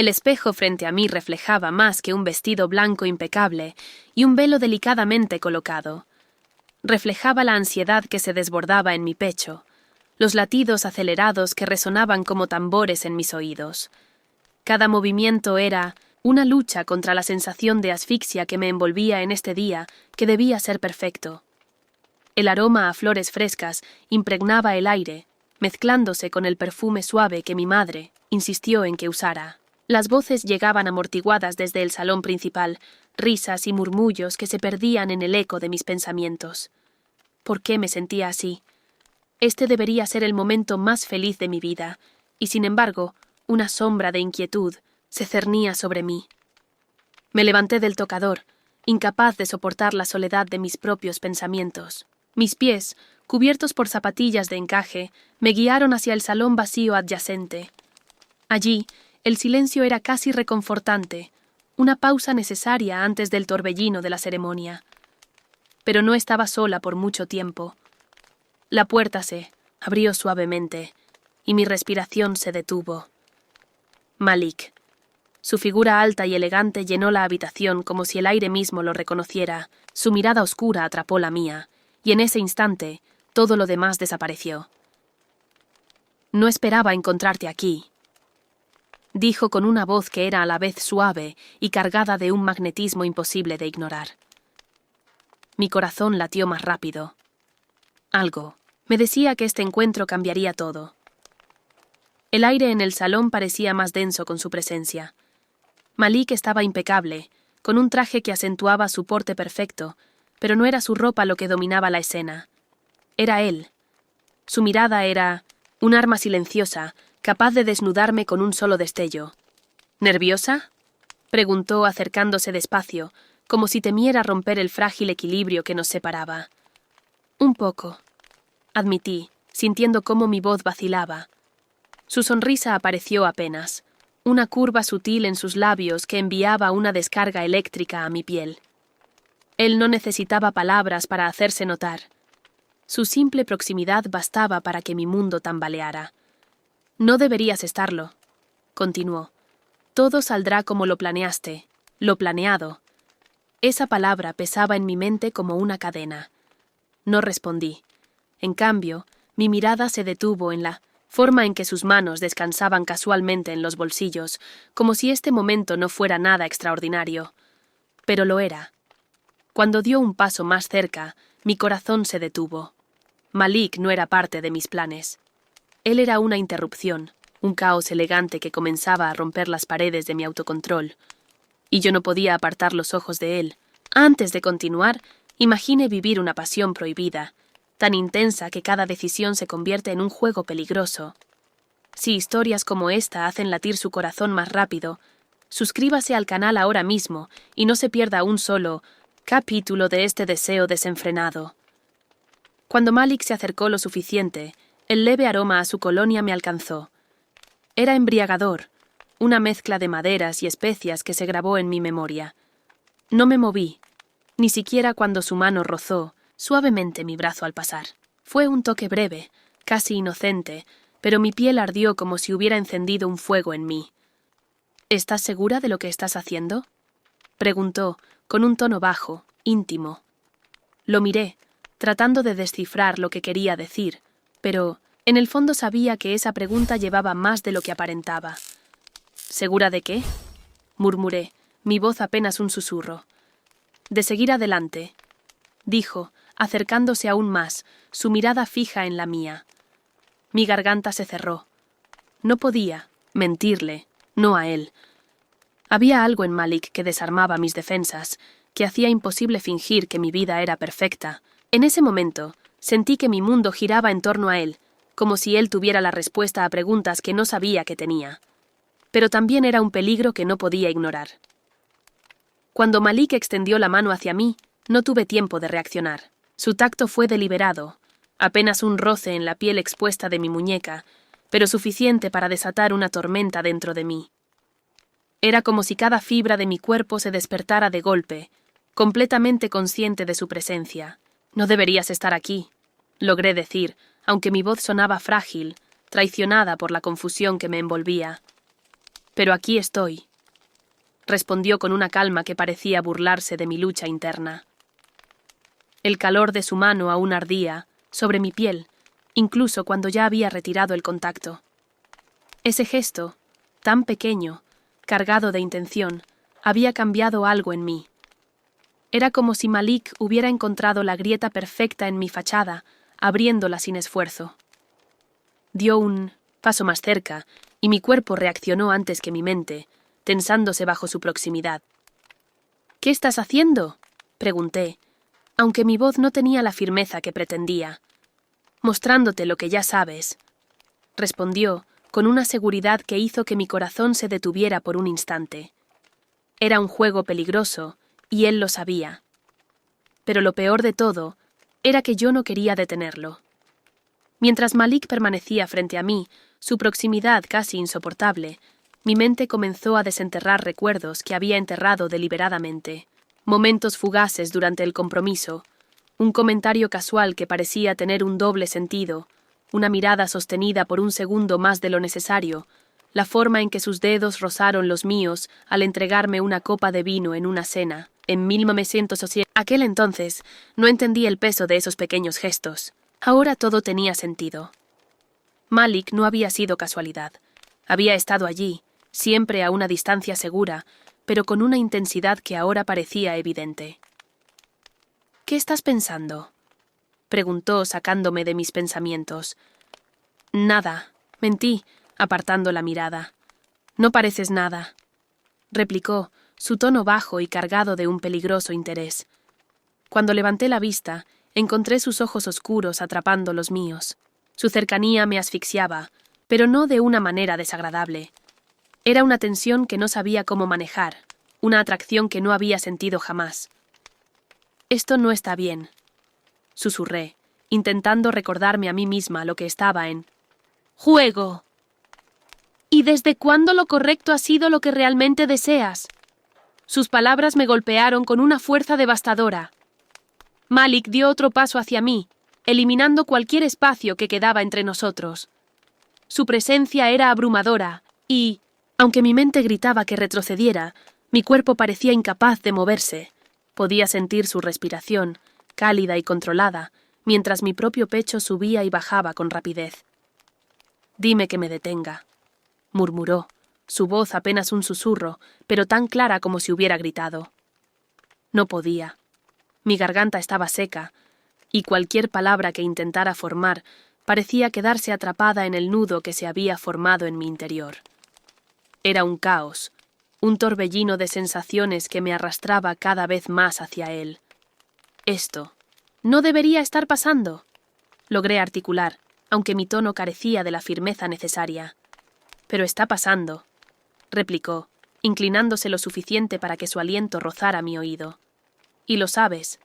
El espejo frente a mí reflejaba más que un vestido blanco impecable y un velo delicadamente colocado. Reflejaba la ansiedad que se desbordaba en mi pecho, los latidos acelerados que resonaban como tambores en mis oídos. Cada movimiento era una lucha contra la sensación de asfixia que me envolvía en este día que debía ser perfecto. El aroma a flores frescas impregnaba el aire, mezclándose con el perfume suave que mi madre insistió en que usara. Las voces llegaban amortiguadas desde el salón principal, risas y murmullos que se perdían en el eco de mis pensamientos. ¿Por qué me sentía así? Este debería ser el momento más feliz de mi vida, y sin embargo, una sombra de inquietud se cernía sobre mí. Me levanté del tocador, incapaz de soportar la soledad de mis propios pensamientos. Mis pies, cubiertos por zapatillas de encaje, me guiaron hacia el salón vacío adyacente. Allí, el silencio era casi reconfortante, una pausa necesaria antes del torbellino de la ceremonia. Pero no estaba sola por mucho tiempo. La puerta se abrió suavemente, y mi respiración se detuvo. Malik. Su figura alta y elegante llenó la habitación como si el aire mismo lo reconociera. Su mirada oscura atrapó la mía, y en ese instante todo lo demás desapareció. «No esperaba encontrarte aquí», dijo con una voz que era a la vez suave y cargada de un magnetismo imposible de ignorar. Mi corazón latió más rápido. Algo me decía que este encuentro cambiaría todo. El aire en el salón parecía más denso con su presencia. Malik estaba impecable, con un traje que acentuaba su porte perfecto, pero no era su ropa lo que dominaba la escena. Era él. Su mirada era un arma silenciosa, capaz de desnudarme con un solo destello. ¿Nerviosa?, preguntó acercándose despacio, como si temiera romper el frágil equilibrio que nos separaba. Un poco, admití, sintiendo cómo mi voz vacilaba. Su sonrisa apareció apenas, una curva sutil en sus labios que enviaba una descarga eléctrica a mi piel. Él no necesitaba palabras para hacerse notar. Su simple proximidad bastaba para que mi mundo tambaleara. «No deberías estarlo», continuó. «Todo saldrá como lo planeaste, lo planeado». Esa palabra pesaba en mi mente como una cadena. No respondí. En cambio, mi mirada se detuvo en la forma en que sus manos descansaban casualmente en los bolsillos, como si este momento no fuera nada extraordinario. Pero lo era. Cuando dio un paso más cerca, mi corazón se detuvo. Malik no era parte de mis planes. Él era una interrupción, un caos elegante que comenzaba a romper las paredes de mi autocontrol. Y yo no podía apartar los ojos de él. Antes de continuar, imaginé vivir una pasión prohibida, tan intensa que cada decisión se convierte en un juego peligroso. Si historias como esta hacen latir su corazón más rápido, suscríbase al canal ahora mismo y no se pierda un solo capítulo de este deseo desenfrenado. Cuando Malik se acercó lo suficiente, el leve aroma a su colonia me alcanzó. Era embriagador, una mezcla de maderas y especias que se grabó en mi memoria. No me moví, ni siquiera cuando su mano rozó suavemente mi brazo al pasar. Fue un toque breve, casi inocente, pero mi piel ardió como si hubiera encendido un fuego en mí. «¿Estás segura de lo que estás haciendo?», preguntó, con un tono bajo, íntimo. Lo miré, tratando de descifrar lo que quería decir, pero en el fondo sabía que esa pregunta llevaba más de lo que aparentaba. «¿Segura de qué?», murmuré, mi voz apenas un susurro. «De seguir adelante», dijo, acercándose aún más, su mirada fija en la mía. Mi garganta se cerró. No podía mentirle, no a él. Había algo en Malik que desarmaba mis defensas, que hacía imposible fingir que mi vida era perfecta. En ese momento, sentí que mi mundo giraba en torno a él, como si él tuviera la respuesta a preguntas que no sabía que tenía. Pero también era un peligro que no podía ignorar. Cuando Malik extendió la mano hacia mí, no tuve tiempo de reaccionar. Su tacto fue deliberado, apenas un roce en la piel expuesta de mi muñeca, pero suficiente para desatar una tormenta dentro de mí. Era como si cada fibra de mi cuerpo se despertara de golpe, completamente consciente de su presencia. «No deberías estar aquí», logré decir, aunque mi voz sonaba frágil, traicionada por la confusión que me envolvía. Pero aquí estoy, respondió con una calma que parecía burlarse de mi lucha interna. El calor de su mano aún ardía sobre mi piel, incluso cuando ya había retirado el contacto. Ese gesto, tan pequeño, cargado de intención, había cambiado algo en mí. Era como si Malik hubiera encontrado la grieta perfecta en mi fachada, abriéndola sin esfuerzo. Dio un paso más cerca, y mi cuerpo reaccionó antes que mi mente, tensándose bajo su proximidad. «¿Qué estás haciendo?», pregunté, aunque mi voz no tenía la firmeza que pretendía. «Mostrándote lo que ya sabes», respondió, con una seguridad que hizo que mi corazón se detuviera por un instante. Era un juego peligroso, y él lo sabía. Pero lo peor de todo era que yo no quería detenerlo. Mientras Malik permanecía frente a mí, su proximidad casi insoportable, mi mente comenzó a desenterrar recuerdos que había enterrado deliberadamente. Momentos fugaces durante el compromiso, un comentario casual que parecía tener un doble sentido, una mirada sostenida por un segundo más de lo necesario, la forma en que sus dedos rozaron los míos al entregarme una copa de vino en una cena, en 1980. Aquel entonces no entendí el peso de esos pequeños gestos. Ahora todo tenía sentido. Malik no había sido casualidad. Había estado allí, siempre a una distancia segura, pero con una intensidad que ahora parecía evidente. «¿Qué estás pensando?», preguntó sacándome de mis pensamientos. «Nada», mentí, apartando la mirada. «No pareces nada», replicó, su tono bajo y cargado de un peligroso interés. Cuando levanté la vista, encontré sus ojos oscuros atrapando los míos. Su cercanía me asfixiaba, pero no de una manera desagradable. Era una tensión que no sabía cómo manejar, una atracción que no había sentido jamás. «Esto no está bien», susurré, intentando recordarme a mí misma lo que estaba en juego. «¿Y desde cuándo lo correcto ha sido lo que realmente deseas?». Sus palabras me golpearon con una fuerza devastadora. Malik dio otro paso hacia mí, eliminando cualquier espacio que quedaba entre nosotros. Su presencia era abrumadora y, aunque mi mente gritaba que retrocediera, mi cuerpo parecía incapaz de moverse. Podía sentir su respiración, cálida y controlada, mientras mi propio pecho subía y bajaba con rapidez. «Dime que me detenga», murmuró, su voz apenas un susurro, pero tan clara como si hubiera gritado. No podía. Mi garganta estaba seca, y cualquier palabra que intentara formar parecía quedarse atrapada en el nudo que se había formado en mi interior. Era un caos, un torbellino de sensaciones que me arrastraba cada vez más hacia él. «Esto no debería estar pasando», logré articular, aunque mi tono carecía de la firmeza necesaria. «Pero está pasando», replicó, inclinándose lo suficiente para que su aliento rozara mi oído. «Y lo sabes».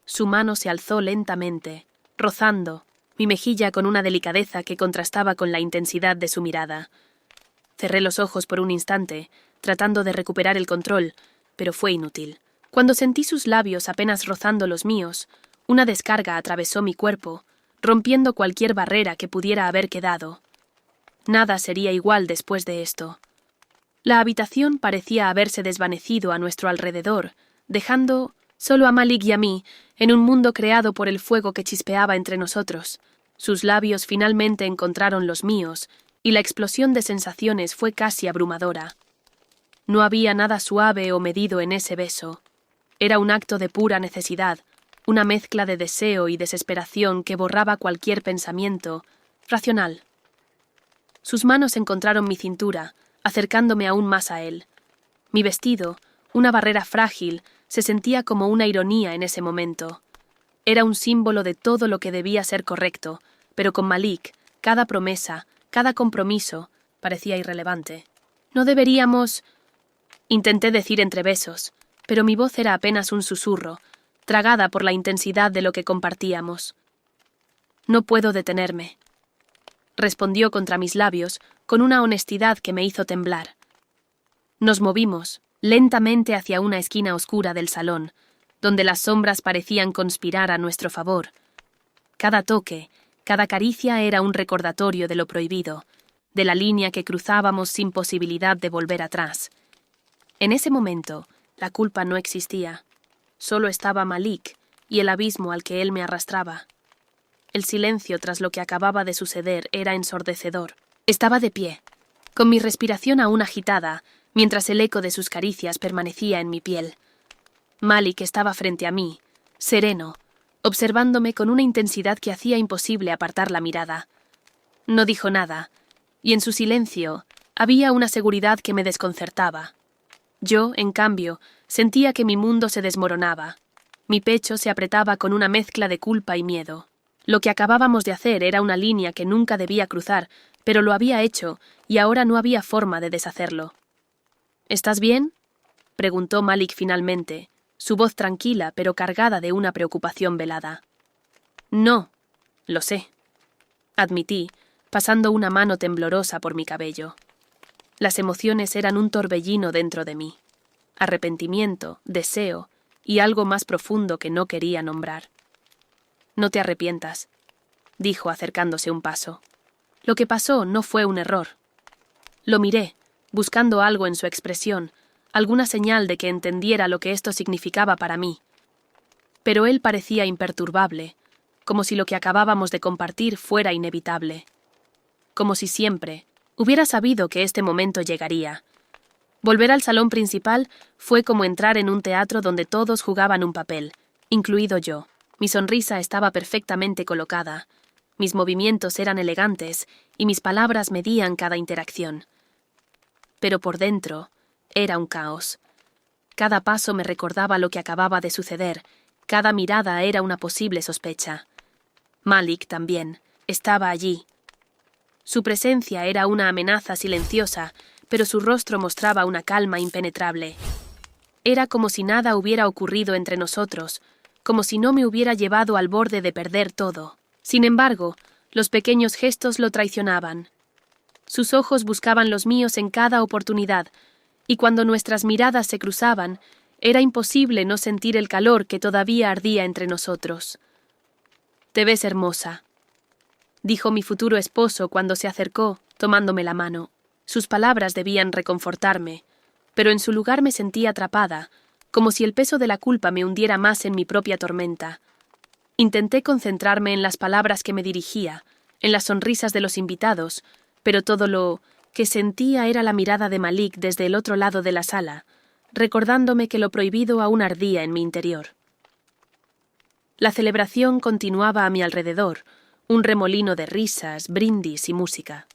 Su mano se alzó lentamente, rozando mi mejilla con una delicadeza que contrastaba con la intensidad de su mirada. Cerré los ojos por un instante, tratando de recuperar el control, pero fue inútil. Cuando sentí sus labios apenas rozando los míos, una descarga atravesó mi cuerpo, rompiendo cualquier barrera que pudiera haber quedado. Nada sería igual después de esto. La habitación parecía haberse desvanecido a nuestro alrededor, dejando solo a Malik y a mí en un mundo creado por el fuego que chispeaba entre nosotros. Sus labios finalmente encontraron los míos, y la explosión de sensaciones fue casi abrumadora. No había nada suave o medido en ese beso. Era un acto de pura necesidad, una mezcla de deseo y desesperación que borraba cualquier pensamiento racional. Sus manos encontraron mi cintura, acercándome aún más a él. Mi vestido, una barrera frágil, se sentía como una ironía en ese momento. Era un símbolo de todo lo que debía ser correcto, pero con Malik, cada promesa, cada compromiso, parecía irrelevante. «No deberíamos…», intenté decir entre besos, pero mi voz era apenas un susurro, tragada por la intensidad de lo que compartíamos. «No puedo detenerme», respondió contra mis labios, con una honestidad que me hizo temblar. Nos movimos, lentamente hacia una esquina oscura del salón, donde las sombras parecían conspirar a nuestro favor. Cada toque, cada caricia era un recordatorio de lo prohibido, de la línea que cruzábamos sin posibilidad de volver atrás. En ese momento, la culpa no existía. Solo estaba Malik y el abismo al que él me arrastraba. El silencio tras lo que acababa de suceder era ensordecedor. Estaba de pie, con mi respiración aún agitada, mientras el eco de sus caricias permanecía en mi piel. Malik estaba frente a mí, sereno, observándome con una intensidad que hacía imposible apartar la mirada. No dijo nada, y en su silencio había una seguridad que me desconcertaba. Yo, en cambio, sentía que mi mundo se desmoronaba. Mi pecho se apretaba con una mezcla de culpa y miedo. Lo que acabábamos de hacer era una línea que nunca debía cruzar, pero lo había hecho, y ahora no había forma de deshacerlo. ¿Estás bien?, preguntó Malik finalmente, su voz tranquila pero cargada de una preocupación velada. No, lo sé, admití, pasando una mano temblorosa por mi cabello. Las emociones eran un torbellino dentro de mí. Arrepentimiento, deseo y algo más profundo que no quería nombrar. No te arrepientas, dijo acercándose un paso. Lo que pasó no fue un error. Lo miré, buscando algo en su expresión, alguna señal de que entendiera lo que esto significaba para mí. Pero él parecía imperturbable, como si lo que acabábamos de compartir fuera inevitable. Como si siempre hubiera sabido que este momento llegaría. Volver al salón principal fue como entrar en un teatro donde todos jugaban un papel, incluido yo. Mi sonrisa estaba perfectamente colocada, mis movimientos eran elegantes y mis palabras medían cada interacción. Pero por dentro era un caos. Cada paso me recordaba lo que acababa de suceder, cada mirada era una posible sospecha. Malik también estaba allí. Su presencia era una amenaza silenciosa, pero su rostro mostraba una calma impenetrable. Era como si nada hubiera ocurrido entre nosotros, como si no me hubiera llevado al borde de perder todo. Sin embargo, los pequeños gestos lo traicionaban. Sus ojos buscaban los míos en cada oportunidad, y cuando nuestras miradas se cruzaban, era imposible no sentir el calor que todavía ardía entre nosotros. «Te ves hermosa», dijo mi futuro esposo cuando se acercó, tomándome la mano. Sus palabras debían reconfortarme, pero en su lugar me sentí atrapada, como si el peso de la culpa me hundiera más en mi propia tormenta. Intenté concentrarme en las palabras que me dirigía, en las sonrisas de los invitados, pero todo lo que sentía era la mirada de Malik desde el otro lado de la sala, recordándome que lo prohibido aún ardía en mi interior. La celebración continuaba a mi alrededor, un remolino de risas, brindis y música.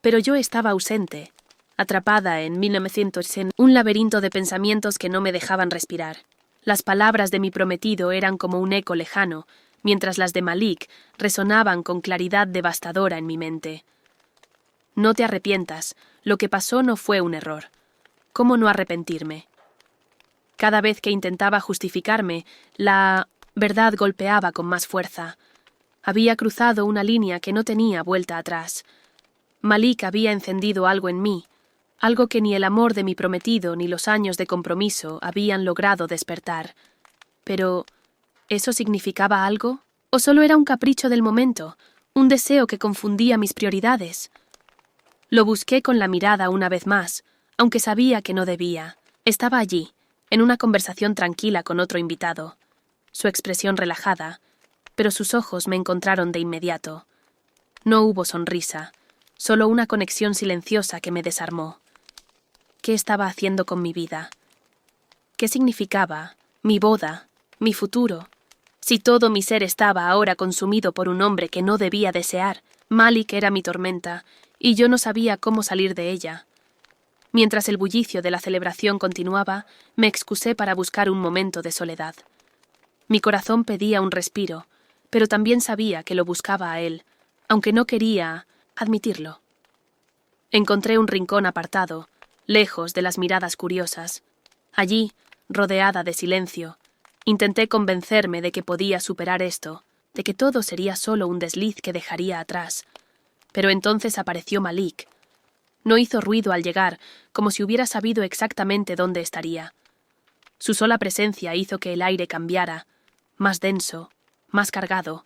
Pero yo estaba ausente, atrapada en 1960, un laberinto de pensamientos que no me dejaban respirar. Las palabras de mi prometido eran como un eco lejano, mientras las de Malik resonaban con claridad devastadora en mi mente. No te arrepientas, lo que pasó no fue un error. ¿Cómo no arrepentirme? Cada vez que intentaba justificarme, la verdad golpeaba con más fuerza. Había cruzado una línea que no tenía vuelta atrás. Malik había encendido algo en mí, algo que ni el amor de mi prometido ni los años de compromiso habían logrado despertar. Pero, ¿eso significaba algo? ¿O solo era un capricho del momento, un deseo que confundía mis prioridades? Lo busqué con la mirada una vez más, aunque sabía que no debía. Estaba allí, en una conversación tranquila con otro invitado. Su expresión relajada, pero sus ojos me encontraron de inmediato. No hubo sonrisa, solo una conexión silenciosa que me desarmó. ¿Qué estaba haciendo con mi vida? ¿Qué significaba mi boda, mi futuro? Si todo mi ser estaba ahora consumido por un hombre que no debía desear, Malik era mi tormenta, y yo no sabía cómo salir de ella. Mientras el bullicio de la celebración continuaba, me excusé para buscar un momento de soledad. Mi corazón pedía un respiro, pero también sabía que lo buscaba a él, aunque no quería admitirlo. Encontré un rincón apartado, lejos de las miradas curiosas. Allí, rodeada de silencio, intenté convencerme de que podía superar esto, de que todo sería solo un desliz que dejaría atrás. Pero entonces apareció Malik. No hizo ruido al llegar, como si hubiera sabido exactamente dónde estaría. Su sola presencia hizo que el aire cambiara, más denso, más cargado.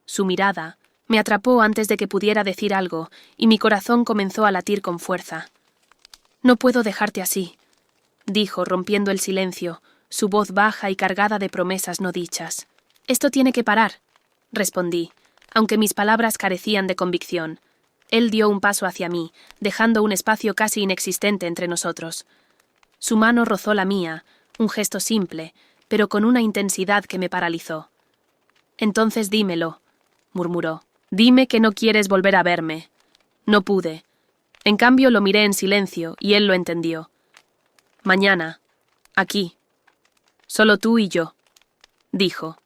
Su mirada, Me atrapó antes de que pudiera decir algo, y mi corazón comenzó a latir con fuerza. «No puedo dejarte así», dijo, rompiendo el silencio, su voz baja y cargada de promesas no dichas. «Esto tiene que parar», respondí, aunque mis palabras carecían de convicción. Él dio un paso hacia mí, dejando un espacio casi inexistente entre nosotros. Su mano rozó la mía, un gesto simple, pero con una intensidad que me paralizó. «Entonces dímelo», murmuró. «Dime que no quieres volver a verme». No pude. En cambio lo miré en silencio y él lo entendió. «Mañana. Aquí. Solo tú y yo», dijo.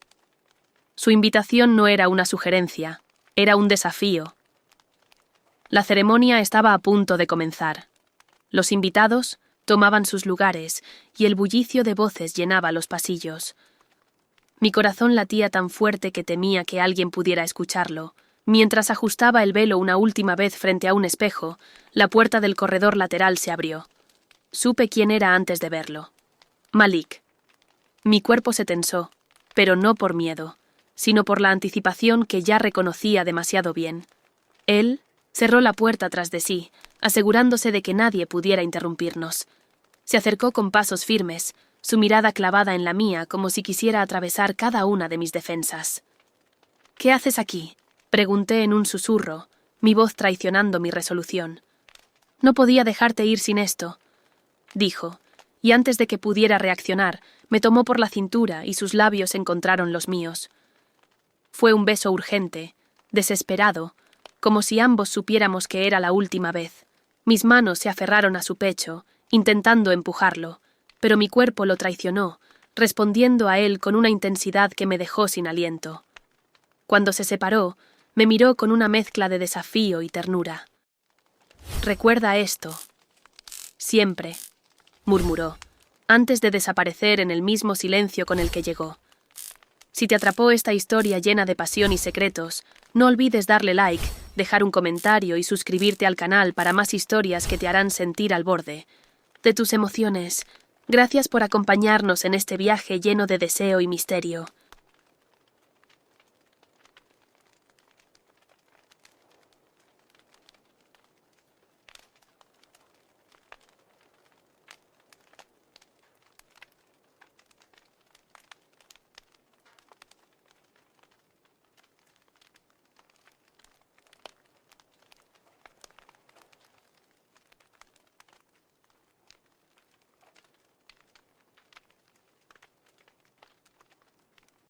Su invitación no era una sugerencia, era un desafío. La ceremonia estaba a punto de comenzar. Los invitados tomaban sus lugares y el bullicio de voces llenaba los pasillos. Mi corazón latía tan fuerte que temía que alguien pudiera escucharlo. Mientras ajustaba el velo una última vez frente a un espejo, la puerta del corredor lateral se abrió. Supe quién era antes de verlo. Malik. Mi cuerpo se tensó, pero no por miedo, sino por la anticipación que ya reconocía demasiado bien. Él cerró la puerta tras de sí, asegurándose de que nadie pudiera interrumpirnos. Se acercó con pasos firmes, su mirada clavada en la mía como si quisiera atravesar cada una de mis defensas. «¿Qué haces aquí?», pregunté en un susurro, mi voz traicionando mi resolución. «No podía dejarte ir sin esto», dijo, y antes de que pudiera reaccionar, me tomó por la cintura y sus labios encontraron los míos. Fue un beso urgente, desesperado, como si ambos supiéramos que era la última vez. Mis manos se aferraron a su pecho, intentando empujarlo, pero mi cuerpo lo traicionó, respondiendo a él con una intensidad que me dejó sin aliento. Cuando se separó, me miró con una mezcla de desafío y ternura. «Recuerda esto. Siempre», murmuró, antes de desaparecer en el mismo silencio con el que llegó. Si te atrapó esta historia llena de pasión y secretos, no olvides darle like, dejar un comentario y suscribirte al canal para más historias que te harán sentir al borde de tus emociones. Gracias por acompañarnos en este viaje lleno de deseo y misterio.